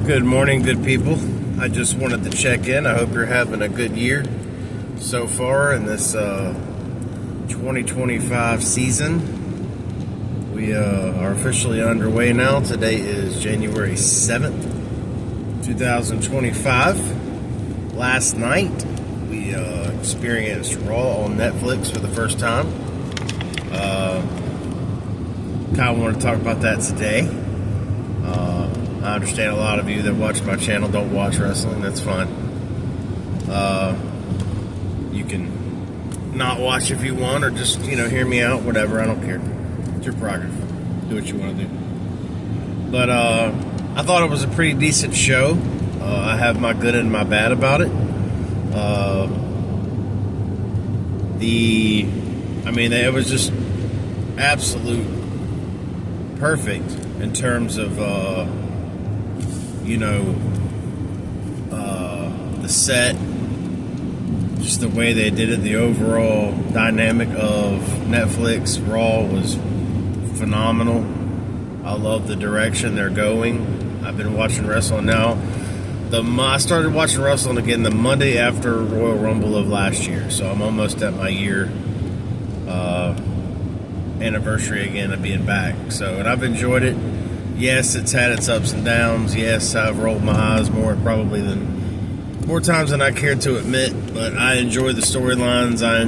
Good morning, good people. I just wanted to check in. I hope you're having a good year so far in this 2025 season. We are officially underway now. Today is January 7th, 2025. Last night, we experienced RAW on Netflix for the first time. Kind of want to talk about that today. I understand a lot of you that watch my channel don't watch wrestling. That's fine. You can not watch if you want, or just, hear me out, whatever. I don't care. It's your prerogative. Do what you want to do. But I thought it was a pretty decent show. I have my good and my bad about it. It was just absolute perfect in terms of the set, just the way they did it, the overall dynamic of Netflix. RAW was phenomenal. I love the direction they're going. I've been watching wrestling now. I started watching wrestling again the Monday after Royal Rumble of last year, so I'm almost at my year anniversary again of being back. And I've enjoyed it. Yes, it's had its ups and downs. Yes, I've rolled my eyes more times than I care to admit. But I enjoy the storylines. I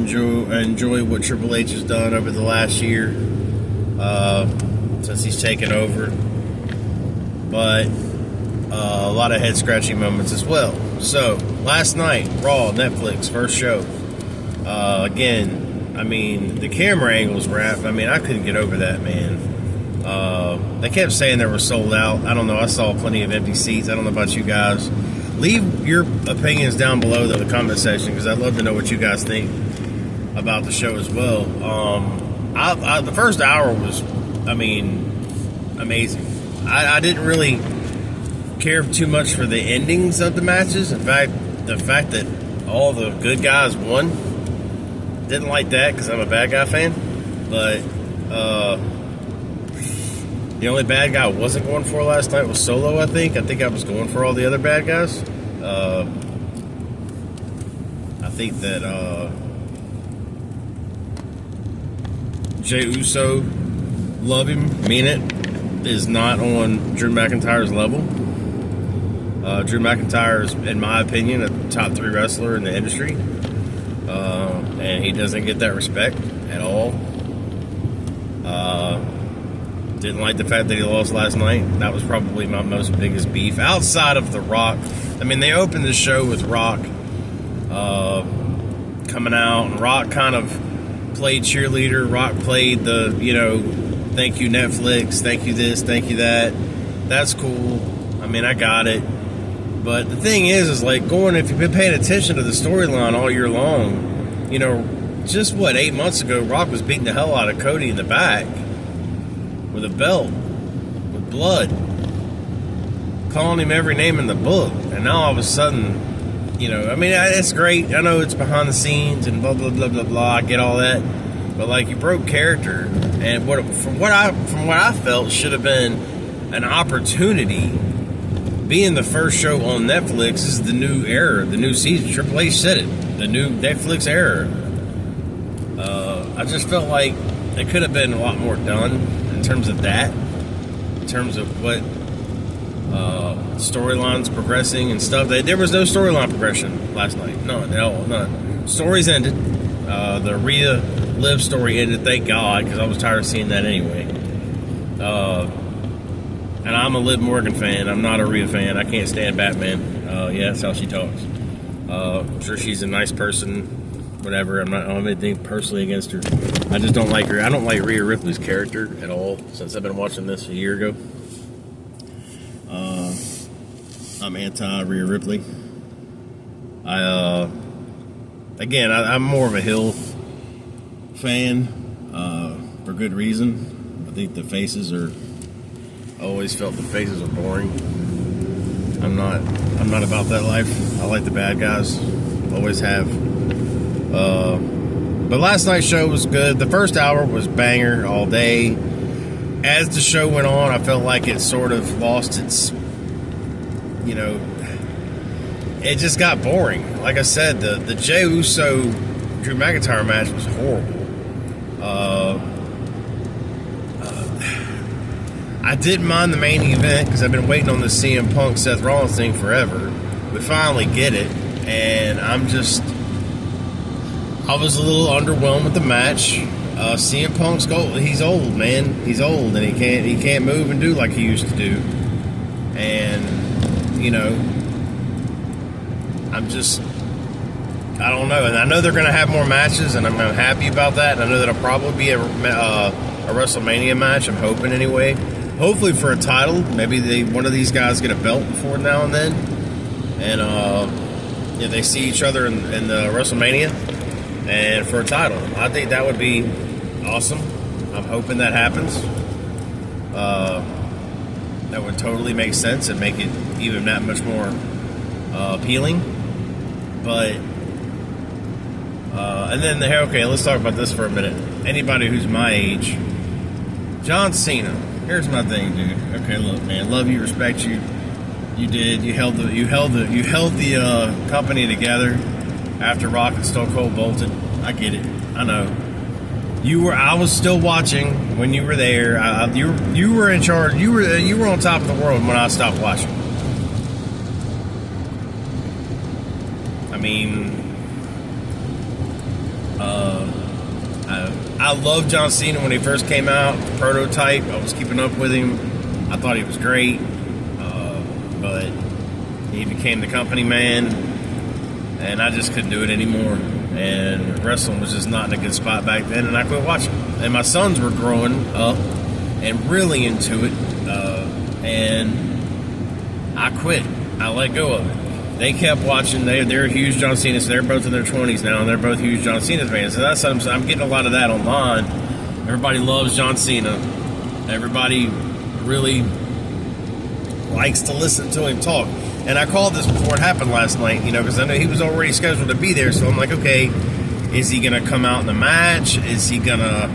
enjoy what Triple H has done over the last year since he's taken over. But a lot of head scratching moments as well. So last night, Raw, Netflix, first show. The camera angles were I couldn't get over that, man. They kept saying they were sold out. I don't know. I saw plenty of empty seats. I don't know about you guys. Leave your opinions down below in the comment section, because I'd love to know what you guys think about the show as well. The first hour was, amazing. I didn't really care too much for the endings of the matches. In fact, the fact that all the good guys won, didn't like that because I'm a bad guy fan. But the only bad guy I wasn't going for last night was Solo, I think. I think I was going for all the other bad guys. I think that Jey Uso, love him, mean it, is not on Drew McIntyre's level. Drew McIntyre is, in my opinion, a top 3 wrestler in the industry. And he doesn't get that respect at all. Didn't like the fact that he lost last night. That was probably my biggest beef. Outside of The Rock, they opened the show with Rock coming out, and Rock kind of played cheerleader. Rock played the, thank you Netflix, thank you this, thank you that. That's cool. I got it. But the thing is if you've been paying attention to the storyline all year long, just 8 months ago, Rock was beating the hell out of Cody in the back with a belt, with blood, calling him every name in the book. And now all of a sudden, it's great. I know it's behind the scenes and blah, blah, blah, blah, blah. I get all that. But, you broke character. And from what I felt should have been an opportunity, being the first show on Netflix, is the new era, the new season. Triple H said it, the new Netflix era. I just felt like it could have been a lot more done in terms of that, in terms of what storylines progressing and stuff. There was no storyline progression last night. None at all. None. Stories ended. The Rhea Liv story ended, thank God, because I was tired of seeing that anyway. And I'm a Liv Morgan fan. I'm not a Rhea fan. I can't stand Batman. That's how she talks. I'm sure she's a nice person. Whatever. I don't have anything personally against her. I just don't like her. I don't like Rhea Ripley's character at all since I've been watching this a year ago. I'm anti Rhea Ripley. I'm more of a heel fan for good reason. I think the faces are. I always felt the faces are boring. I'm not about that life. I like the bad guys. Always have. But last night's show was good. The first hour was banger all day. As the show went on, I felt like it sort of lost its you know, it just got boring. Like I said, the Jey Uso Drew McIntyre match was horrible. I didn't mind the main event because I've been waiting on the CM Punk Seth Rollins thing forever. We finally get it, and I was a little underwhelmed with the match. CM Punk's old. He's old, man. He's old, and he can't move and do like he used to do. And you know, I don't know. And I know they're going to have more matches, and I'm happy about that. And I know that'll probably be a WrestleMania match. I'm hoping anyway. Hopefully for a title. Maybe one of these guys get a belt before now and then, and they see each other in the WrestleMania, and for a title. I think that would be awesome. I'm hoping that happens. That would totally make sense and make it even that much more appealing. But and then okay, let's talk about this for a minute. Anybody who's my age, John Cena. Here's my thing, dude. Okay, look, man, love you, respect you. You did. You held the company together after Rock and Stone Cold bolted. I get it. I know. I was still watching when you were there. You were in charge. You were on top of the world when I stopped watching. I mean, I loved John Cena when he first came out, the prototype. I was keeping up with him. I thought he was great, but he became the company man, and I just couldn't do it anymore. And wrestling was just not in a good spot back then, and I quit watching. And my sons were growing up and really into it, and I quit. I let go of it. They kept watching. They're huge John Cena. So they're both in their 20s now, and they're both huge John Cena fans. So that's what I'm getting a lot of that online. Everybody loves John Cena. Everybody really likes to listen to him talk. And I called this before it happened last night, because I know he was already scheduled to be there. So I'm like, okay, is he going to come out in the match? Is he going to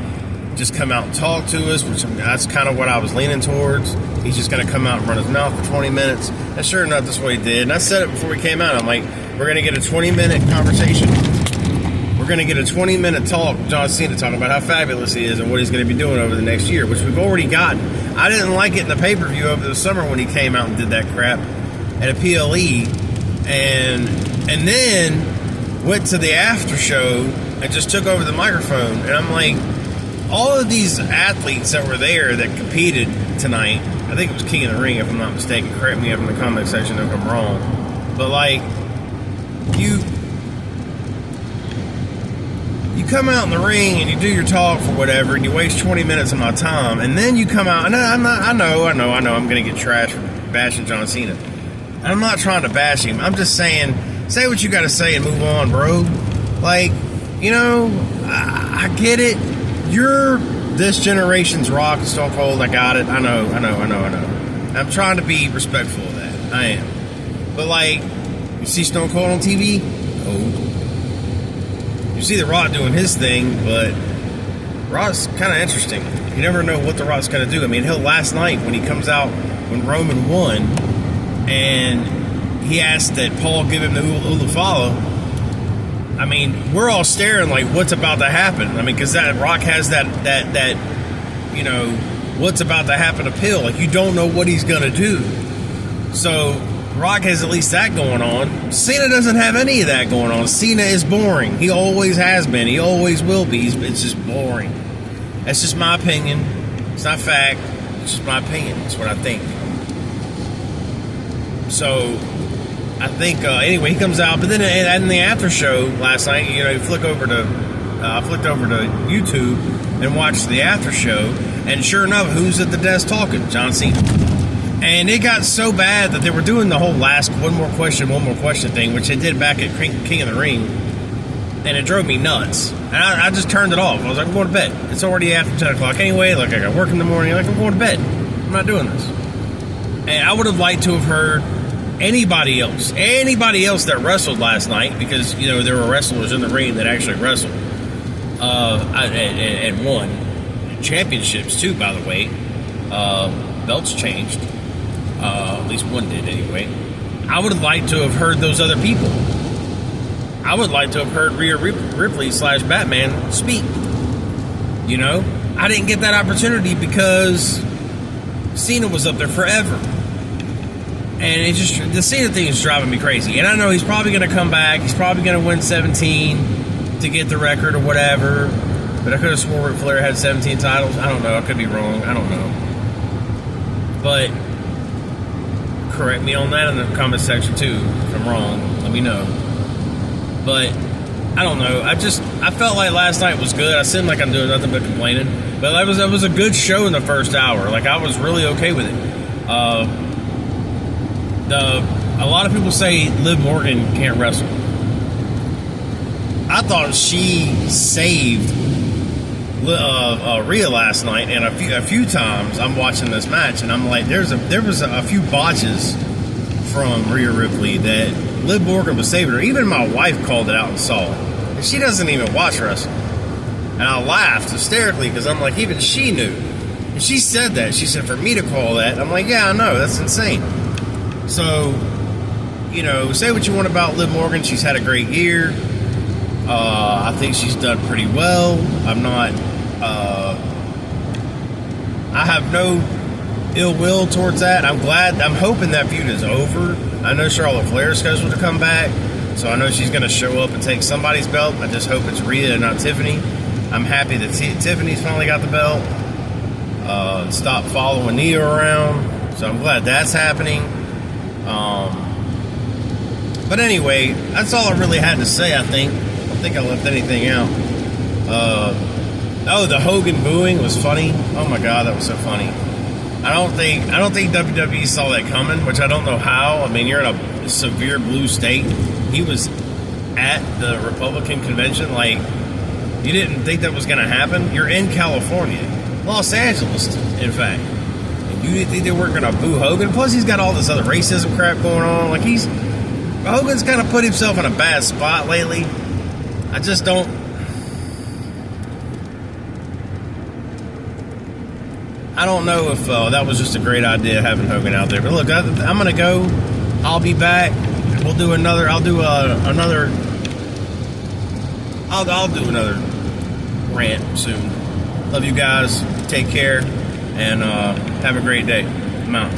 just come out and talk to us? That's kind of what I was leaning towards. He's just going to come out and run his mouth for 20 minutes. And sure enough, that's what he did. And I said it before we came out. I'm like, we're going to get a 20-minute conversation. We're going to get a 20-minute talk, John Cena, talking about how fabulous he is and what he's going to be doing over the next year, which we've already gotten. I didn't like it in the pay-per-view over the summer when he came out and did that crap at a PLE. And then went to the after show and just took over the microphone. And I'm like, all of these athletes that were there that competed tonight, I think it was King of the Ring, if I'm not mistaken. Correct me up in the comment section if I'm wrong. But, like, you come out in the ring and you do your talk for whatever, and you waste 20 minutes of my time, and then you come out, and I know I'm going to get trashed for bashing John Cena. And I'm not trying to bash him. I'm just saying, say what you got to say and move on, bro. Like, I get it. You're this generation's Rock and Stone Cold. I got it. I know. I'm trying to be respectful of that. I am. But, like, you see Stone Cold on TV? Oh. You see The Rock doing his thing, but Rock's kind of interesting. You never know what The Rock's going to do. I mean, last night when he comes out, when Roman won, and he asked that Paul give him the Ula follow. I mean, we're all staring like, what's about to happen? I mean, because that Rock has that what's about to happen appeal. Like, you don't know what he's going to do. So, Rock has at least that going on. Cena doesn't have any of that going on. Cena is boring. He always has been. He always will be. It's just boring. That's just my opinion. It's not fact. It's just my opinion. It's what I think. So, I think, anyway, he comes out, but then in the after show last night, you flick over to, I flicked over to YouTube and watched the after show, and sure enough, who's at the desk talking? John Cena. And it got so bad that they were doing the whole last one more question thing, which they did back at King of the Ring, and it drove me nuts. And I just turned it off. I was like, I'm going to bed. It's already after 10 o'clock anyway. Like, I got work in the morning. Like, I'm going to bed. I'm not doing this. And I would have liked to have heard anybody else that wrestled last night, because there were wrestlers in the ring that actually wrestled and won championships too, by the way. Belts changed, at least one did anyway. I would like to have heard those other people. I would like to have heard Rhea Ripley / Batman speak. You know, I didn't get that opportunity because Cena was up there forever. And it just, the Cena thing is driving me crazy. And I know he's probably going to come back. He's probably going to win 17 to get the record or whatever. But I could have swore Ric Flair had 17 titles. I don't know. I could be wrong. I don't know. But correct me on that in the comment section too. If I'm wrong, let me know. But I don't know. I felt like last night was good. I seem like I'm doing nothing but complaining. But that was a good show in the first hour. Like, I was really okay with it. A lot of people say Liv Morgan can't wrestle. I thought she saved Rhea last night, and a few times I'm watching this match, and I'm like, there was a few botches from Rhea Ripley that Liv Morgan was saving her. Even my wife called it out and saw it, and she doesn't even watch wrestling. And I laughed hysterically because I'm like, even she knew. And she said that. She said, for me to call that, I'm like, yeah, I know, that's insane. So, you know, say what you want about Liv Morgan. She's had a great year. I think she's done pretty well. I have no ill will towards that. I'm hoping that feud is over. I know Charlotte Flair is scheduled to come back, so I know she's going to show up and take somebody's belt. I just hope it's Rhea and not Tiffany. I'm happy that Tiffany's finally got the belt. Stop following Nia around, so I'm glad that's happening. But anyway, that's all I really had to say, I think. I don't think I left anything out. The Hogan booing was funny. Oh my God, that was so funny. I don't think WWE saw that coming, which I don't know how. I mean, you're in a severe blue state. He was at the Republican convention. Like, you didn't think that was going to happen? You're in California. Los Angeles, in fact. And you didn't think they weren't going to boo Hogan? Plus, he's got all this other racism crap going on. Like, Hogan's kind of put himself in a bad spot lately. I just don't... I don't know if that was just a great idea, having Hogan out there. But look, I'm going to go. I'll be back. We'll do another... I'll do another rant soon. Love you guys. Take care. And have a great day. I'm out.